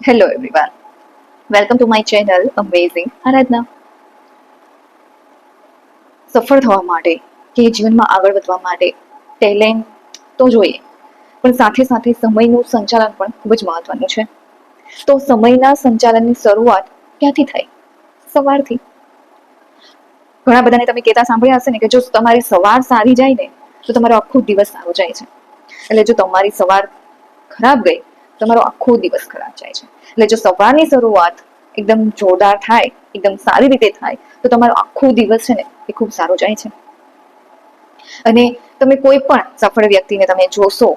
Hello everyone. Welcome to my channel Amazing આરાધના. સફળ થવા માટે કે જીવનમાં આગળ વધવા માટે ટેલેન્ટ તો જોઈએ, પણ સાથે સાથે સમયનું સંચાલન પણ ખૂબ જ મહત્વનું છે. તો સમયના સંચાલનની શરૂઆત ક્યાંથી થાય? સવારથી. ઘણા બધાને તમે કહેતા સાંભળ્યા હશે ને કે જો તમારી સવાર સારી જાય ને તો તમારો આખો દિવસ સારો જાય છે. એટલે જો તમારી સવાર ખરાબ ગઈ, તમારો આખો દિવસ ખરાબ જાય છે. એટલે જો સવારની શરૂઆત એકદમ જોરદાર થાય, એકદમ સારી રીતે થાય, તો તમારો આખો દિવસ છે ને એ ખૂબ સારો જાય છે. અને તમે કોઈ પણ સફળ વ્યક્તિને તમે જોશો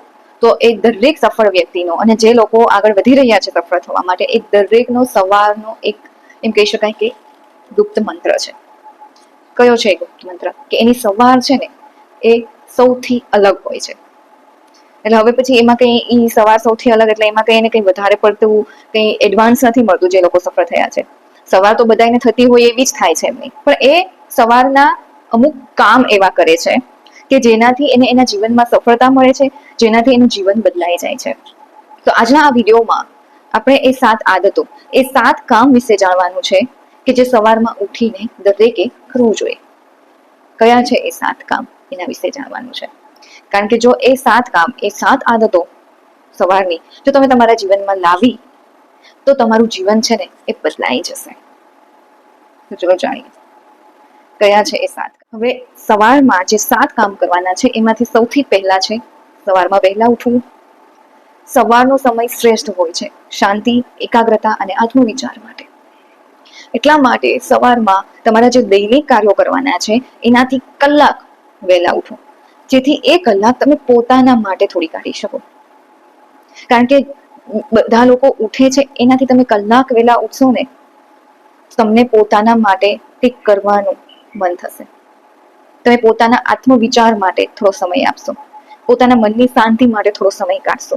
તો એ દરેક સફળ વ્યક્તિનો, અને જે લોકો આગળ વધી રહ્યા છે સફળ થવા માટે, એ દરેકનો સવારનો એક એમ કહી શકાય કે ગુપ્ત મંત્ર છે. કયો છે એ ગુપ્ત મંત્ર? કે એની સવાર છે ને એ સૌથી અલગ હોય છે. એટલે હવે પછી એમાં કઈ સવાર સૌથી અલગ એટલે એમાં કઈ ને કઈ વધારે પડતું કઈ એડવાન્સ નથી મળતું. જે લોકો સફળ થયા છે, સવાર તો બધાને થતી હોય એવી જ થાય છે એમની, પણ એ સવારના અમુક કામ એવા કરે છે કે જેનાથી એને એના જીવનમાં સફળતા મળે છે, જેનાથી એનું જીવન બદલાઈ જાય છે. તો આજના આ વિડીયોમાં આપણે એ 7 આદતો, એ 7 કામ વિશે જાણવાનું છે કે જે સવારમાં ઉઠીને દરેકે કરવું જોઈએ. કયા છે એ 7 કામ, એના વિશે જાણવાનું છે. કારણ કે જો એ 7 કામ, એ 7 આદતો સવારની જો તમે તમારા જીવનમાં લાવી તો તમારું જીવન છે ને એ બદલાઈ જશે. તો ચલો જાણીએ કયા છે એ 7. હવે સવારમાં જે 7 કામ કરવાના છે એમાંથી સૌથી પહેલા છે સવારમાં વહેલા ઉઠવું. સવારનો સમય શ્રેષ્ઠ હોય છે શાંતિ, એકાગ્રતા અને આત્મવિચાર માટે. એટલા માટે સવારમાં તમારા જે દૈનિક કાર્યો કરવાના છે એનાથી કલાક વહેલા ઉઠો, જેથી એ કલાક તમે પોતાના માટે થોડી કાઢી શકો. કારણ કે બધા લોકો ઉઠે છે એનાથી તમે કલાક વહેલા ઉઠશો ને, તમને પોતાના માટે કંઈક કરવાનું મન થશે. તમે પોતાના આત્મવિચાર માટે થોડો સમય આપશો, પોતાના મનની શાંતિ માટે થોડો સમય કાઢશો.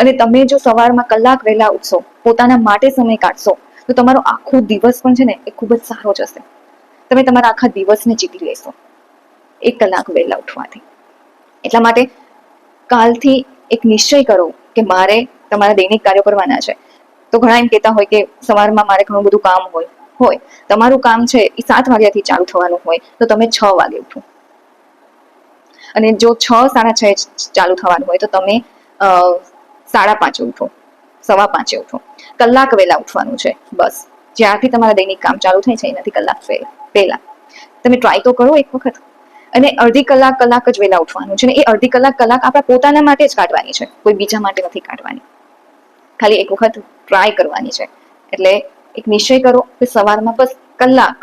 અને તમે જો સવારમાં કલાક વહેલા ઉઠશો, પોતાના માટે સમય કાઢશો, તો તમારો આખો દિવસ પણ છે ને એ ખૂબ જ સારો જશે. તમે તમારા આખા દિવસને જીતી લેશો 1 કલાક વહેલા ઉઠવાથી. એટલા માટે કાલથી એક નિશ્ચય કરો કે મારે તમારા દૈનિક કાર્યો કરવાના છે. તો ઘણા એમ કહેતા હોય કે સવારમાં મારે ઘણું બધું કામ હોય. તમારું કામ છે એ 7 વાગ્યાથી ચાલુ થવાનું હોય, તો તમે 6 વાગે ઉઠો. અને જો 6, 6:30 ચાલુ થવાનું હોય તો તમે 5:30 ઉઠો, 5:15 ઉઠો. કલાક વહેલા ઉઠવાનું છે બસ. જ્યારથી તમારા દૈનિક કામ ચાલુ થાય છે એનાથી કલાક પહેલા તમે ટ્રાય તો કરો એક વખત. અને અડધી કલાક જ વહેલા ઉઠવાનું છે. ને એ અડધી કલાક આપણા પોતાના માટે જ કાઢવાની છે, કોઈ બીજા માટે નથી કાઢવાની. ખાલી એક વખત ટ્રાય કરવાની છે. એટલે એક નિશ્ચય કરો કે સવારમાં બસ કલાક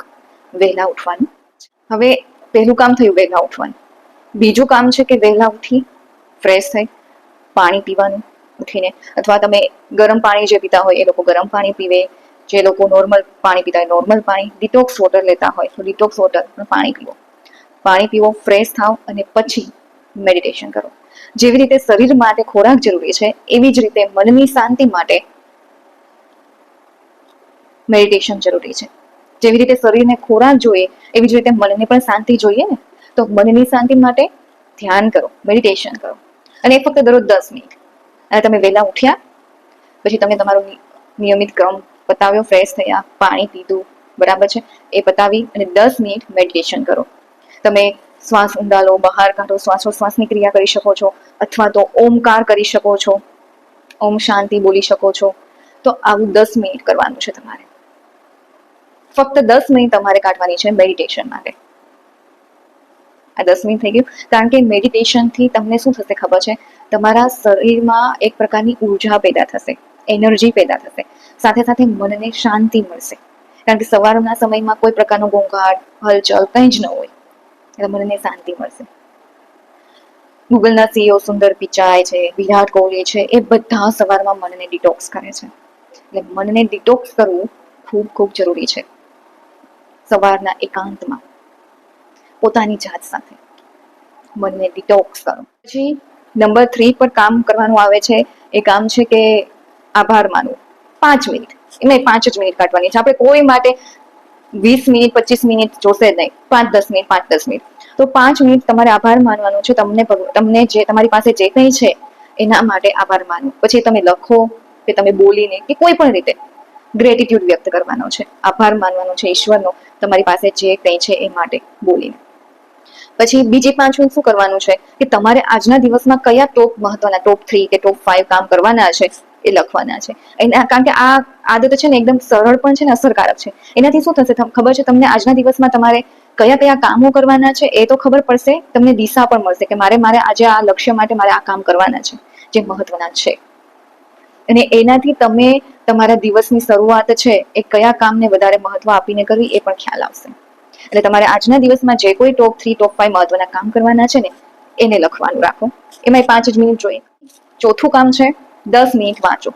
વહેલા ઉઠવાનું. હવે પહેલું કામ થયું વહેલા ઉઠવાનું. બીજું કામ છે કે વહેલા ઉઠી ફ્રેશ થઈ પાણી પીવાનું ઉઠીને. અથવા તમે ગરમ પાણી જે પીતા હોય એ લોકો ગરમ પાણી પીવે, જે લોકો નોર્મલ પાણી પીતા હોય નોર્મલ પાણી, ડિટોક્સ વોટર લેતા હોય તો ડિટોક્સ વોટર પાણી પીવો. પાણી પીવો, ફ્રેશ થાવ અને પછી મેડિટેશન કરો. જેવી રીતે શરીર માટે ખોરાક જરૂરી છે, એવી જ રીતે મનની શાંતિ માટે મેડિટેશન જરૂરી છે. જેવી રીતે શરીરને ખોરાક જોઈએ એવી જ રીતે મનને પણ શાંતિ જોઈએ ને. તો મનની શાંતિ માટે ધ્યાન કરો, મેડિટેશન કરો. અને એ ફક્ત દરરોજ 10 મિનિટ. અને તમે વહેલા ઉઠ્યા પછી તમે તમારો નિયમિત ક્રમ પતાવ્યો, ફ્રેશ થયા, પાણી પીધું, બરાબર છે, એ પતાવી અને 10 મિનિટ મેડિટેશન કરો. તમે શ્વાસ ઊંડા લો, બહાર કાઢો, શ્વાસોશ્વાસની ક્રિયા કરી શકો છો, અથવા તો ઓમકાર કરી શકો છો, ઓમ શાંતિ બોલી શકો છો. તો આવું 10 મિનિટ કરવાનું છે તમારે. ફક્ત 10 મિનિટ તમારે કાઢવાની છે મેડિટેશન માટે. આ 10 મિનિટ થઈ ગયું. કારણ કે મેડિટેશનથી તમને શું થશે ખબર છે? તમારા શરીરમાં એક પ્રકારની ઉર્જા પેદા થશે, એનર્જી પેદા થશે. સાથે સાથે મનને શાંતિ મળશે. કારણ કે સવારના સમયમાં કોઈ પ્રકારનો ઘોંઘાટ, હલચલ કંઈ જ ન હોય, એટલે મનને શાંતિ મળશે. ગૂગલના CEO સુંદર પિચાઈ છે, વિરાટ કોહલી છે, એ બધા સવારમાં મનને ડિટોક્સ કરે છે. એટલે મનને ડિટોક્સ કરવું ખૂબ ખૂબ જરૂરી છે. સવારના એકાંતમાં પોતાની જાત સાથે મનને ડિટોક્સ કરો. પછી નંબર 3 પર કામ કરવાનું આવે છે. એ કામ છે કે આભાર માનવો. 5 મિનિટ, એમાં 5 જ મિનિટ કાઢવાની છે. આપણે કોઈ માટે 20 મિનિટ 25 મિનિટ જોશે જ નહીં. 5-10 મિનિટ 5-10 મિનિટ. તો 5 મિનિટ તમારે આભાર માનવાનો છે. તમને જે તમારી પાસે જે કંઈ છે એના માટે આભાર માનવો. પછી તમે લખો, કે તમે બોલીને કે કોઈ પણ રીતે ગ્રેટિટ્યુડ વ્યક્ત કરવાનો છે, આભાર માનવાનો છે ઈશ્વરનો તમારી પાસે જે કંઈ છે એ માટે બોલીને. પછી બીજી 5 શું કરવાનું છે કે તમારે આજના દિવસમાં કયા ટોપ મહત્વના ટોપ 3 કે ટોપ 5 કામ કરવાના છે એ લખવાના છે. કારણ કે આ આદત છે ને એકદમ સરળ પણ છે ને અસરકારક છે. એનાથી શું થશે ખબર છે તમને? આજના દિવસમાં તમારે કયા કયા કામો કરવાના છે એ તો ખબર પડશે, તમને દિશા પણ મળશે કે મારે આજે આ લક્ષ્ય માટે મારે આ કામ કરવાના છે જે મહત્વના છે. અને એનાથી તમે તમારા દિવસની શરૂઆત છે એ કયા કામને વધારે મહત્વ આપીને કરવી એ પણ ખ્યાલ આવશે. એટલે તમારે આજના દિવસમાં જે કોઈ ટોપ 3 ટોપ 5 મહત્વના કામ કરવાના છે ને એને લખવાનું રાખો. એમાં 5 જ મિનિટ જોઈએ. ચોથું કામ છે 10 મિનિટ વાંચો.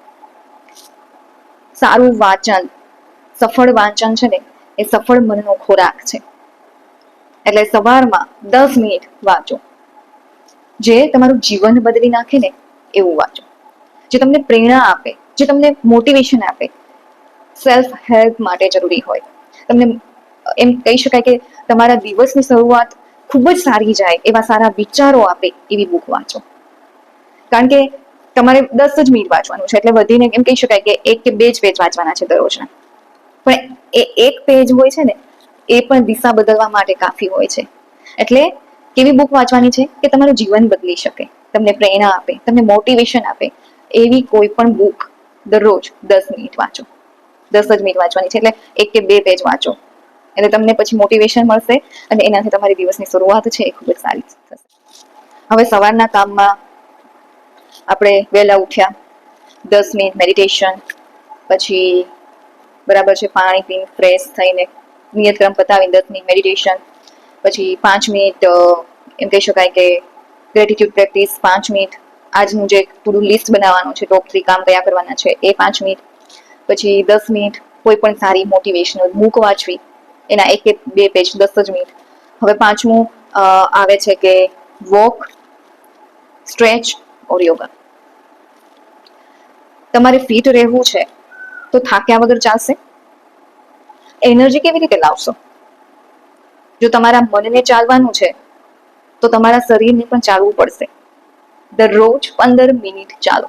સારું વાંચન, સફળ વાંચન છે ને એ સફળ મનનો ખોરાક છે. એટલે સવારમાં 10 મિનિટ વાંચો, જે તમારું જીવન બદલી નાખે ને એવું વાંચો, જે તમને પ્રેરણા આપે, જે તમને મોટિવેશન આપે, સેલ્ફ હેલ્પ માટે જરૂરી હોય. તમને એમ કહી શકાય કે તમારા દિવસની શરૂઆત ખૂબ જ સારી જાય એવા સારા વિચારો આપે એવી બુક વાંચો. કારણ કે તમારે 10 જ મિનિટ વાંચવાનું છે એટલે વધીને એમ કહી શકાય કે 1 કે 2 જ પેજ વાંચવાના છે દરરોજના. પણ એ 1 પેજ હોય છે ને એ પણ દિશા બદલવા માટે કાફી હોય છે. એટલે કેવી બુક વાંચવાની છે કે તમારું જીવન બદલી શકે, તમને પ્રેરણા આપે, તમને મોટિવેશન આપે એવી કોઈ પણ બુક દરરોજ 10 મિનિટ વાંચો. 10 જ મિનિટ વાંચવાની છે એટલે 1 કે 2 પેજ વાંચો એટલે તમને પછી મોટિવેશન મળશે અને એનાથી તમારી દિવસની શરૂઆત છે એ ખૂબ જ સારી થશે. હવે સવારના કામમાં આપણે વહેલા ઉઠ્યા, 10 મિનિટ મેડિટેશન, પછી બરાબર છે પાણી પીને ફ્રેશ થઈને નિયતક્રમ પતાવીને 10 મિનિટ મેડિટેશન, પછી 5 મિનિટ એમ કહી શકાય કે ગ્રેટિટ્યુડ પ્રેક્ટિસ, 5 મિનિટ આજનું જે પૂરું લિસ્ટ બનાવવાનું છે ટોપ 3 કામ કયા કરવાના છે એ 5 મિનિટ, પછી 10 મિનિટ કોઈ પણ સારી મોટિવેશનલ બુક વાંચવી, એના 1 કે 2 પેજ 10 જ મિનિટ. હવે 5મું આવે છે કે વોક, સ્ટ્રેચ ઓર યોગા. તમારે ફિટ રહેવું છે તો થાક્યા વગર ચાલશે? એનર્જી કેવી રીતે લાવશો? જો તમારા મનને ચાલવાનું છે તો તમારા શરીરને પણ ચાલવું પડશે. દરરોજ 15 મિનિટ ચાલો,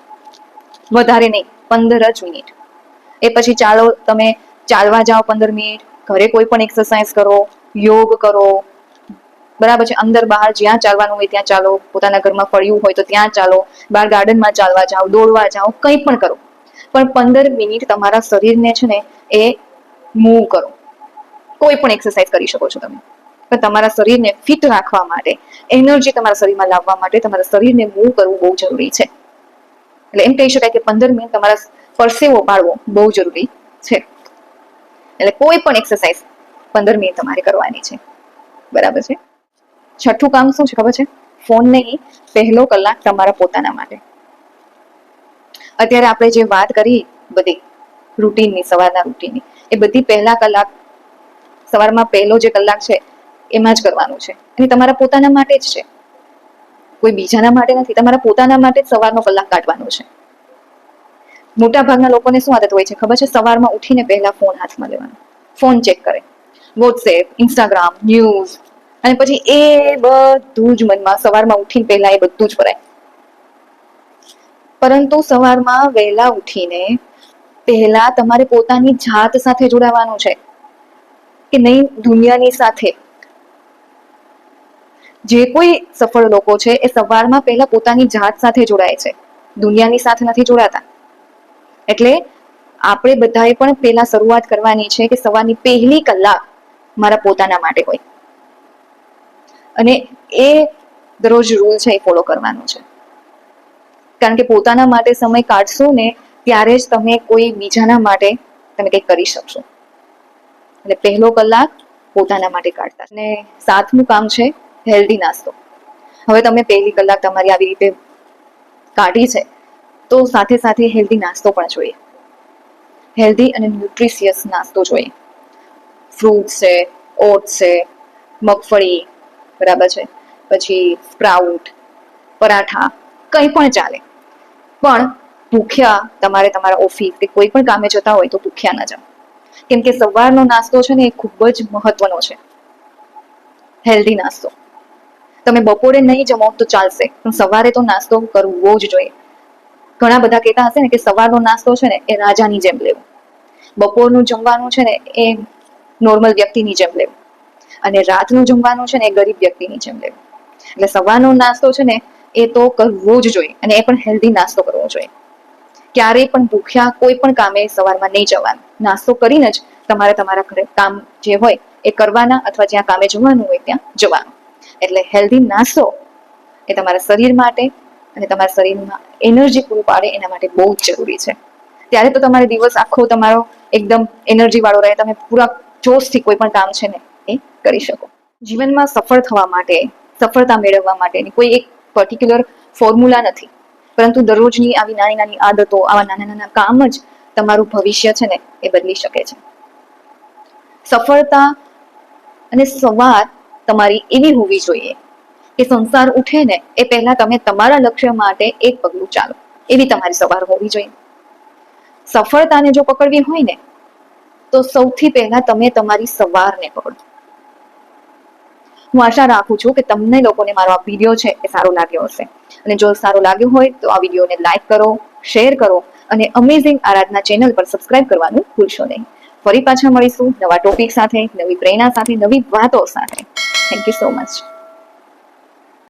વધારે નહીં, 15 જ મિનિટ. એ પછી ચાલો તમે ચાલવા જાઓ 15 મિનિટ, ઘરે કોઈ પણ એક્સરસાઇઝ કરો, યોગ કરો, બરાબર છે, અંદર બહાર જ્યાં ચાલવાનું હોય ત્યાં ચાલો, પોતાના ઘરમાં ફળ્યું હોય તો ત્યાં ચાલો, બહાર ગાર્ડનમાં ચાલવા જાઓ, દોડવા જાઓ, કંઈ પણ કરો, પણ 15 મિનિટ તમારા શરીરને છે ને એ મૂવ કરો. કોઈ પણ એક્સરસાઇઝ કરી શકો છો તમે, પણ તમારા શરીરને ફિટ રાખવા માટે, એનર્જી તમારા શરીરમાં લાવવા માટે તમારા શરીરને મૂવ કરવું બહુ જરૂરી છે. એટલે એમ કહી શકાય કે 15 મિનિટ તમારા પરસેવો પાડવો બહુ જરૂરી છે. એટલે કોઈ પણ એક્સરસાઇઝ 15 મિનિટ તમારે કરવાની છે, બરાબર છે. છઠ્ઠું કામ શું છે ખબર છે? ફોન નહીં, પહેલો કલાક તમારા પોતાના માટે. અત્યારે આપણે જે વાત કરી બધી રૂટીનની, સવારના રૂટીનની, એ બધી પહેલા કલાક, સવારમાં પહેલો જે કલાક છે એમાં જ કરવાનું છે. અને તમારા પોતાના માટે જ છે, કોઈ બીજાના માટે નથી. તમારા પોતાના માટે જ સવારનો કલાક કાઢવાનો છે. મોટા ભાગના લોકોને શું આદત હોય છે ખબર છે? સવારમાં ઉઠીને પહેલા ફોન હાથમાં લેવાનો, ફોન ચેક કરે, વોટ્સએપ, ઇન્સ્ટાગ્રામ, ન્યૂઝ, અને પછી એ બધું જ મનમાં સવારમાં ઉઠીને પહેલા એ બધું જ ભરાય. પરંતુ સવારમાં વહેલા ઉઠીને પહેલા તમારે પોતાની જાત સાથે જોડાવાનું છે કે નહીં દુનિયાની સાથે. જે કોઈ સફળ લોકો છે એ સવારમાં પહેલા પોતાની જાત સાથે જોડાય છે, દુનિયાની સાથે નથી જોડાતા. એટલે આપણે બધાએ પણ પહેલા શરૂઆત કરવાની છે કે સવારની પહેલી કલાક મારા પોતાના માટે હોય, અને એ દરરોજ રૂલ છે એ ફોલો કરવાનો છે. કારણ કે પોતાના માટે સમય કાઢશો ને ત્યારે જ તમે કોઈ બીજાના માટે તમે કંઈક કરી શકશો. એટલે પહેલો કલાક પોતાના માટે કાઢતા. અને 7મું કામ છે હેલ્ધી નાસ્તો. હવે તમે પહેલી કલાક તમારી આવી રીતે કાઢી છે તો સાથે સાથે હેલ્ધી નાસ્તો પણ જોઈએ. હેલ્ધી અને ન્યુટ્રિશિયસ નાસ્તો જોઈએ. ફ્રૂટ્સ છે, ઓટ્સ છે, મગફળી, બરાબર છે, પછી સ્પ્રાઉટ, પરાઠા, કંઈ પણ ચાલે. પણ ભૂખ્યા તમારે તમારા ઓફિસ કે કોઈ પણ કામે જતા હોય તો ભૂખ્યા ના જાઓ. કેમ કે સવારનો નાસ્તો છે ને એ ખૂબ જ મહત્વનો છે, હેલ્ધી નાસ્તો. તમે બપોરે નહીં જમો તો ચાલશે, પણ સવારે તો નાસ્તો કરવો જ જોઈએ. ઘણા બધા કહેતા હશે ને કે સવારનો નાસ્તો છે ને એ રાજાની જેમ લેવો, બપોરનું જમવાનું છે ને એ નોર્મલ વ્યક્તિની જેમ લેવું, અને રાતનું જમવાનું છે ને એ ગરીબ વ્યક્તિની જેમ લેવું. એટલે સવારનો નાસ્તો છે ને એ તો કરવો જ જોઈએ, અને એ પણ હેલ્ધી નાસ્તો કરવો જોઈએ. ક્યારેય પણ ભૂખ્યા કોઈ પણ કામે સવારમાં નહીં જવાનું. નાસ્તો કરીને જ તમારે તમારા ઘરે કામ જે હોય એ કરવાના, અથવા જ્યાં કામે જવાનું હોય ત્યાં જવાનું. એટલે હેલ્ધી નાસ્તો એ તમારા શરીર માટે અને તમારા શરીરમાં એનર્જી પૂરું પાડે એના માટે બહુ જ જરૂરી છે. ત્યારે તો તમારે દિવસ આખો તમારો એકદમ એનર્જી વાળો રહે, તમે પૂરા જોશથી કોઈ પણ કામ છે ને એ કરી શકો. જીવનમાં સફળ થવા માટે, સફળતા મેળવવા માટેની કોઈ એક પર્ટિક્યુલર ફોર્મ્યુલા નથી, પરંતુ દરરોજની આવી નાની નાની આદતો, આવા નાના નાના કામ જ તમારું ભવિષ્ય છે ને એ બદલી શકે છે. સફળતા અને સવાર તમારી એવી હોવી જોઈએ કે સંસાર ઉઠે ને એ પહેલા તમે તમારા લક્ષ્ય માટે એક પગલું ચાલો, એવી તમારી સવાર હોવી જોઈએ. સફળતાને જો પકડવી હોય ને તો સૌથી પહેલા તમે તમારી સવારને પકડો. હું આશા રાખું છું કે તમને લોકોને મારો આ વિડીયો છે એ સારો લાગ્યો હશે, અને જો સારો લાગ્યો હોય તો આ વિડીયોને લાઈક કરો, શેર કરો, અને અમેઝિંગ આરાધના ચેનલ પર સબસ્ક્રાઇબ કરવાનું ભૂલશો નહીં. ફરી પાછા મળીશું નવા ટોપિક સાથે, નવી પ્રેરણા સાથે, નવી વાતો સાથે. Thank you so much.